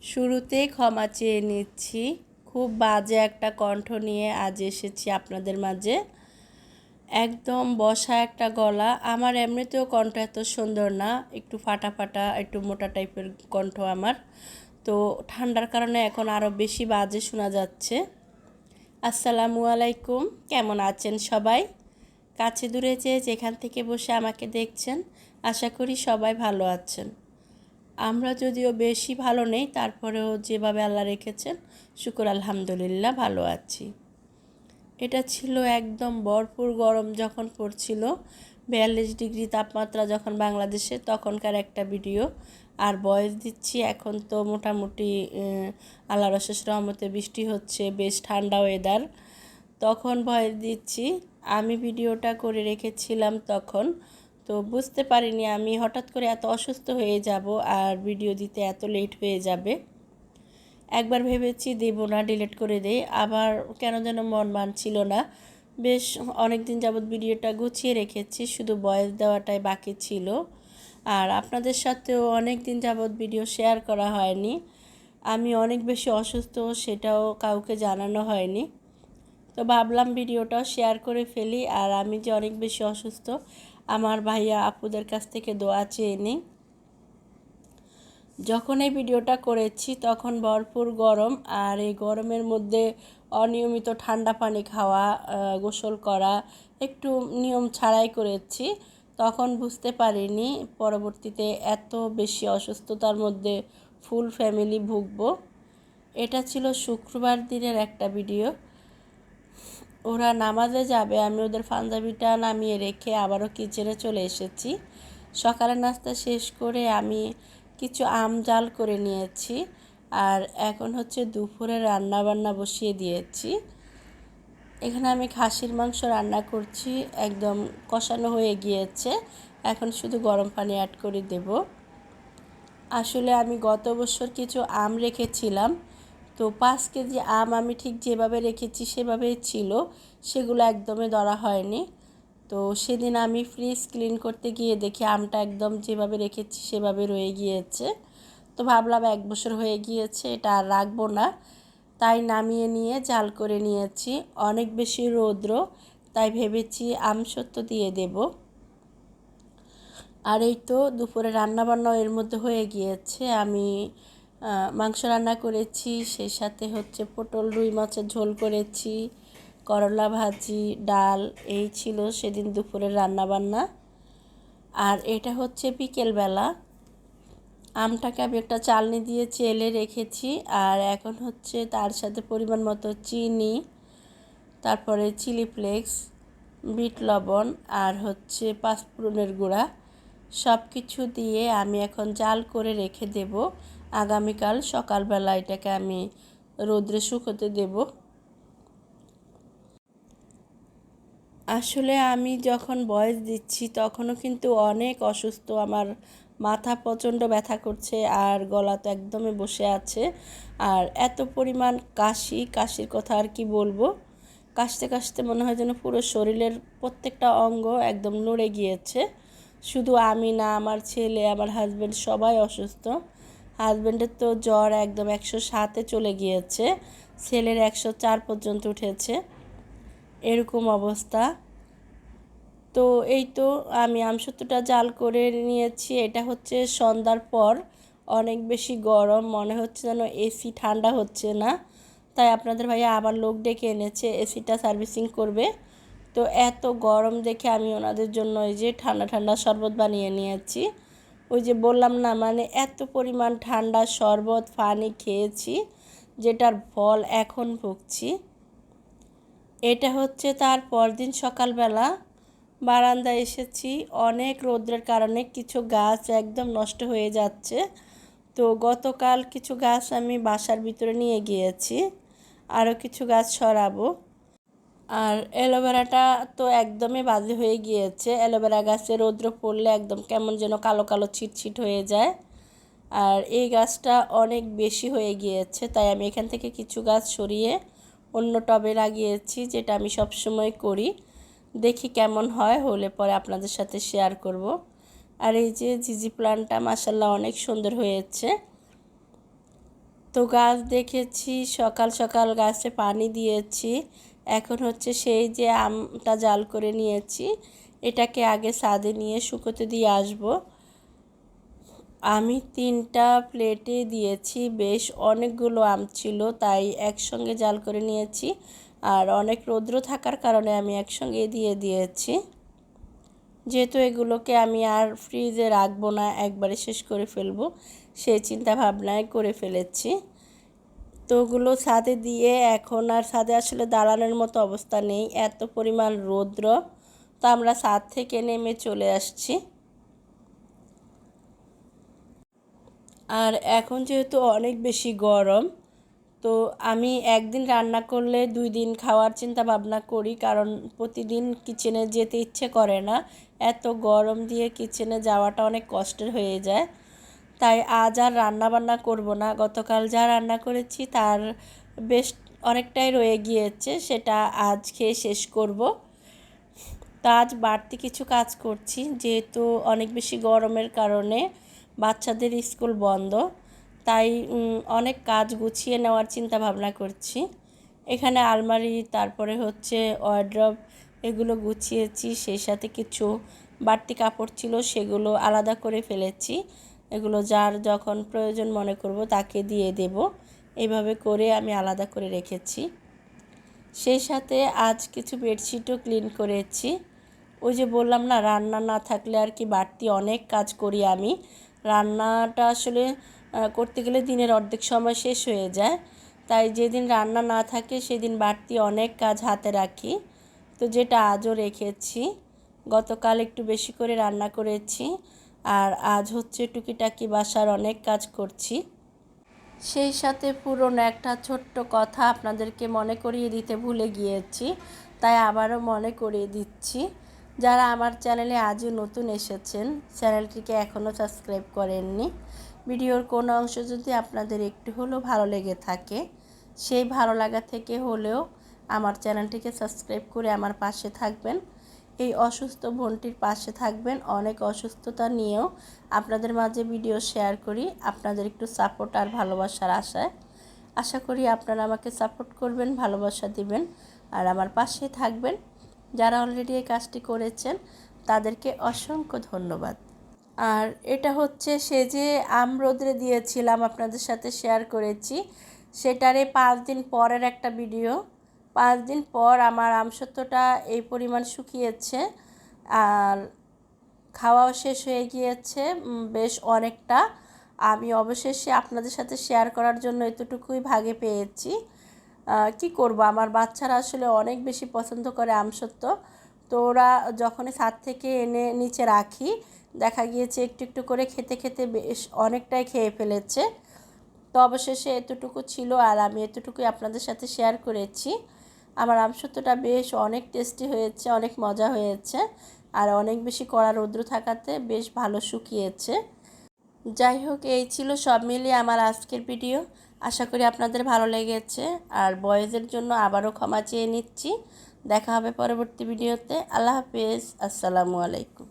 শুরুতেই ক্ষমা চেয়ে নিচ্ছি। খুব বাজে একটা কণ্ঠ নিয়ে আজ এসেছি আপনাদের মাঝে। একদম বসা একটা গলা। আমার এমনিতেও কণ্ঠ এত সুন্দর না, একটু ফাটা ফাটা, একটু মোটা টাইপের কণ্ঠ আমার। তো ঠান্ডার কারণে এখন আরও বেশি বাজে শোনা যাচ্ছে। আসসালামু আলাইকুম, কেমন আছেন সবাই? কাছে দূরে যেখান থেকে বসে আমাকে দেখছেন, আশা করি সবাই ভালো আছেন। আমরা যদিও বেশি ভালো নেই, তারপরেও যেভাবে আল্লাহ রেখেছেন শুকর আলহামদুলিল্লাহ ভালো আছি। এটা ছিল একদম ভরপুর গরম যখন পড়ছিল, 42 ডিগ্রি তাপমাত্রা যখন বাংলাদেশে, তখনকার একটা ভিডিও। আর ভয়েস দিচ্ছি এখন তো মোটামুটি আল্লাহর অশেষ রহমতে বৃষ্টি হচ্ছে, বেশ ঠান্ডা ওয়েদার। তখন ভয়েস দিচ্ছি, আমি ভিডিওটা করে রেখেছিলাম তখন। তো বুঝতে পারিনি আমি হঠাৎ করে এত অসুস্থ হয়ে যাব আর ভিডিও দিতে এত লেট হয়ে যাবে। একবার ভেবেছি দেব না, ডিলিট করে দেই, আবার কেন যেন মন মানছিল না। বেশ অনেক দিন যাবৎ ভিডিওটা গুছিয়ে রেখেছি, শুধু ভয়েস দেওয়াটাই বাকি ছিল। আর আপনাদের সাথেও অনেক দিন যাবৎ ভিডিও শেয়ার করা হয়নি। আমি অনেক বেশি অসুস্থ, সেটাও কাউকে জানানো হয়নি। তো ভাবলাম ভিডিওটাও শেয়ার করে ফেলি। আর আমি যে অনেক বেশি অসুস্থ, আমার ভাইয়া আপুদের কাছ থেকে দোয়া চেয়ে নিই। যখন এই ভিডিওটা করেছি তখন ভরপুর গরম, আর এই গরমের মধ্যে অনিয়মিত ঠান্ডা পানি খাওয়া, গোসল করা একটু নিয়ম ছাড়াই করেছি। তখন বুঝতে পারিনি পরবর্তীতে এত বেশি অসুস্থতার মধ্যে ফুল ফ্যামিলি ভুগবো। এটা ছিল শুক্রবার দিনের একটা ভিডিও। ওরা নামাজে যাবে, আমি ওদের পাঞ্জাবিটা নামিয়ে রেখে আবারও কিচেনে চলে এসেছি। সকালের নাস্তা শেষ করে আমি কিছু আম জাল করে নিয়েছি, আর এখন হচ্ছে দুপুরে রান্না বান্না বসিয়ে দিয়েছি। এখানে আমি খাসির মাংস রান্না করছি, একদম কষানো হয়ে গিয়েছে, এখন শুধু গরম পানি অ্যাড করে দেব। আসলে আমি গত বছর কিছু আম রেখেছিলাম, তো 5 কেজি আম আমি ঠিক যেভাবে রেখেছি সেভাবেই ছিল, সেগুলো একদমই ধরা হয়নি। তো সেদিন আমি ফ্রিজ ক্লিন করতে গিয়ে দেখি আমটা একদম যেভাবে রেখেছি সেভাবে রয়ে গিয়েছে। তো ভাবলাম 1 বছর হয়ে গিয়েছে, এটা আর রাখবো না, তাই নামিয়ে নিয়ে জাল করে নিয়েছি। অনেক বেশি রৌদ্র, তাই ভেবেছি আমসত্ত্ব দিয়ে দেব। আর এই তো দুপুরে রান্নাবান্না এর মধ্যে হয়ে গিয়েছে। আমি মাংস রান্না করেছি, সেই সাথে হচ্ছে পটল রুই মাছের ঝোল করেছি, করলা ভাজি, ডাল, এই ছিল সেদিন দুপুরের রান্নাবান্না। আর এটা হচ্ছে বিকেলবেলা। আমটাকে আমি একটা চালনি দিয়ে চেলে রেখেছি, আর এখন হচ্ছে তার সাথে পরিমাণ মতো চিনি, তারপরে চিলি ফ্লেক্স, বিট লবণ, আর হচ্ছে পাঁচফোড়নের গুঁড়া, সব কিছু দিয়ে আমি এখন জাল করে রেখে দেব। আগামীকাল সকালবেলা এটাকে আমি রোদ্রে শুকোতে দেব। আসলে আমি যখন ভয়েস দিচ্ছি তখনও কিন্তু অনেক অসুস্থ, আমার মাথা প্রচণ্ড ব্যথা করছে আর গলা তো একদমই বসে আছে। আর এত পরিমাণ কাশির কথা আর কি বলবো। কাশতে কাশতে মনে হয় যেন পুরো শরীরের প্রত্যেকটা অঙ্গ একদম নড়ে গিয়েছে। শুধু আমি না, আমার ছেলে, আমার হাজব্যান্ড সবাই অসুস্থ। হাজব্যান্ডের তো জ্বর একদম 107-এ চলে গিয়েছে, ছেলের 104 পর্যন্ত উঠেছে, এরকম অবস্থা। তো এই তো আমি আমসত্ত্বটা জাল করে নিয়েছি। এটা হচ্ছে সন্ধ্যার পর, অনেক বেশি গরম, মনে হচ্ছে যেন এসি ঠান্ডা হচ্ছে না। তাই আপনাদের ভাইয়া আবার লোক ডেকে এনেছে এসিটা সার্ভিসিং করবে। তো এত গরম দেখে আমি ওনাদের জন্য ওই যে ঠান্ডা ঠান্ডা শরবত বানিয়ে নিয়েছি। ওই যে বললাম না, মানে এত পরিমাণ ঠান্ডা শরবত পানি খেয়েছি, যেটার ফল এখন ভুগছি। এটা হচ্ছে তার পরদিন সকালবেলা। বারান্দায় এসেছি, অনেক রৌদ্রের কারণে কিছু গাছ একদম নষ্ট হয়ে যাচ্ছে। তো গতকাল কিছু গাছ আমি বাসার ভিতরে নিয়ে গিয়েছি, আরও কিছু গাছ সরাবো। আর অ্যালোভেরাটা তো একদমই বাজে হয়ে গিয়েছে, অ্যালোভেরা গাছে রৌদ্র পড়লে একদম কেমন যেন কালো কালো ছিটছিট হয়ে যায়। আর এই গাছটা অনেক বেশি হয়ে গিয়েছে, তাই আমি এখান থেকে কিছু গাছ সরিয়ে অন্য টবে লাগিয়েছি, যেটা আমি সবসময় করি। দেখি কেমন হয়, হলে পরে আপনাদের সাথে শেয়ার করব। আর এই যে জিজি প্ল্যান্টটা মাশাআল্লাহ অনেক সুন্দর হয়েছে। তো গাছ দেখেছি, সকাল সকাল গাছে পানি দিয়েছি। এখন হচ্ছে সেই যে আমটা জাল করে নিয়েছি, এটাকে আগে ছাদে নিয়ে শুকোতে দিয়ে আসব। আমি 3টা প্লেটে দিয়েছি, বেশ অনেকগুলো আম ছিল, তাই একসঙ্গে জাল করে নিয়েছি। আর অনেক রৌদ্র থাকার কারণে আমি একসঙ্গে দিয়ে দিয়েছি, যেহেতু এগুলোকে আমি আর ফ্রিজে রাখবো না, একবারে শেষ করে ফেলবো, সেই চিন্তা ভাবনায় করে ফেলেছি। তো ওগুলো ছাদে দিয়ে এখন আর ছাদে আসলে দাঁড়ানোর মতো অবস্থা নেই, এত পরিমাণ রৌদ্র। তো আমরা ছাদ থেকে নেমে চলে আসছি। আর এখন যেহেতু অনেক বেশি গরম, তো আমি একদিন রান্না করলে 2 দিন খাওয়ার চিন্তা ভাবনা করি, কারণ প্রতিদিন কিচেনে যেতে ইচ্ছে করে না। এত গরম দিয়ে কিচেনে যাওয়াটা অনেক কষ্টের হয়ে যায়। তাই আজ আর রান্না বান্না করব না। গতকাল যা রান্না করেছি তার বেশ অনেকটাই রয়ে গিয়েছে, সেটা আজ খেয়ে শেষ করব। তা আজ বাড়তি কিছু কাজ করছি, যেহেতু অনেক বেশি গরমের কারণে বাচ্চাদের স্কুল বন্ধ, তাই অনেক কাজ গুছিয়ে নেওয়ার চিন্তা ভাবনা করছি। এখানে আলমারি, তারপরে হচ্ছে ওয়ারড্রব, এগুলো গুছিয়েছি। সেই সাথে কিছু বাড়তি কাপড় ছিল, সেগুলো আলাদা করে ফেলেছি। এগুলো যার যখন প্রয়োজন মনে করব তাকে দিয়ে দেব, এইভাবে করে আমি আলাদা করে রেখেছি। সেই সাথে আজ কিছু বেডশিটও ক্লিন করেছি। ওই যে বললাম না, রান্না না থাকলে আর কি বাড়তি অনেক কাজ করি আমি। রান্নাটা আসলে করতে গেলে দিনের অর্ধেক সময় শেষ হয়ে যায়, তাই যেদিন রান্না না থাকে সেদিন বাড়তি অনেক কাজ হাতে রাখি। তো যেটা আজও রেখেছি, গতকাল একটু বেশি করে রান্না করেছি, আর আজ হচ্ছে টুকিটাকি বাসার অনেক কাজ করছি। সেই সাথে পুরনো একটা ছোট্ট কথা আপনাদেরকে মনে করিয়ে দিতে ভুলে গিয়েছি, তাই আবারও মনে করিয়ে দিচ্ছি। যারা আমার চ্যানেলে আজও নতুন এসেছেন, চ্যানেলটিকে এখনও সাবস্ক্রাইব করেননি, ভিডিওর কোনো অংশ যদি আপনাদের একটু হলেও ভালো লেগে থাকে, সেই ভালো লাগা থেকে হলেও আমার চ্যানেলটিকে সাবস্ক্রাইব করে আমার পাশে থাকবেন। এই অসুস্থ বোনটির পাশে থাকবেন। অনেক অসুস্থতা নিয়েও আপনাদের মাঝে ভিডিও শেয়ার করি, আপনাদের একটু সাপোর্ট আর ভালোবাসার আশায়। আশা করি আপনারা আমাকে সাপোর্ট করবেন, ভালোবাসা দিবেন আর আমার পাশে থাকবেন। যারা অলরেডি এই কাজটি করেছেন তাদেরকে অসংখ্য ধন্যবাদ। আর এটা হচ্ছে সে যে আম রোদ্রে দিয়েছিলাম, আপনাদের সাথে শেয়ার করেছি, সেটারে 5 দিন পরের একটা ভিডিও। 5 দিন পর আমার আমসত্ত্বটা এই পরিমাণ শুকিয়েছে আর খাওয়াও শেষ হয়ে গিয়েছে বেশ অনেকটা। আমি অবশেষে আপনাদের সাথে শেয়ার করার জন্য এতটুকুই ভাগে পেয়েছি। কি করব, আমার বাচ্চারা আসলে অনেক বেশি পছন্দ করে আমসত্ত্ব। তো ওরা যখনই ছাদ থেকে এনে নিচে রাখি, দেখা গিয়েছে একটু একটু করে খেতে খেতে বেশ অনেকটাই খেয়ে ফেলেছে। তো অবশেষে এতটুকু ছিল আর আমি এতটুকুই আপনাদের সাথে শেয়ার করেছি। আমার আমসত্ত্বটা বেশ অনেক টেস্টি হয়েছে, অনেক মজা হয়েছে, আর অনেক বেশি কড়া রৌদ্র থাকাতে বেশ ভালো শুকিয়েছে। যাই হোক, এই ছিল সব মিলিয়ে আমার আজকের ভিডিও। আশা করি আপনাদের ভালো লেগেছে, আর বয়েজের জন্য আবারও ক্ষমা চেয়ে নিচ্ছি। দেখা হবে পরবর্তী ভিডিওতে। আল্লাহ হাফেজ, আসসালামু আলাইকুম।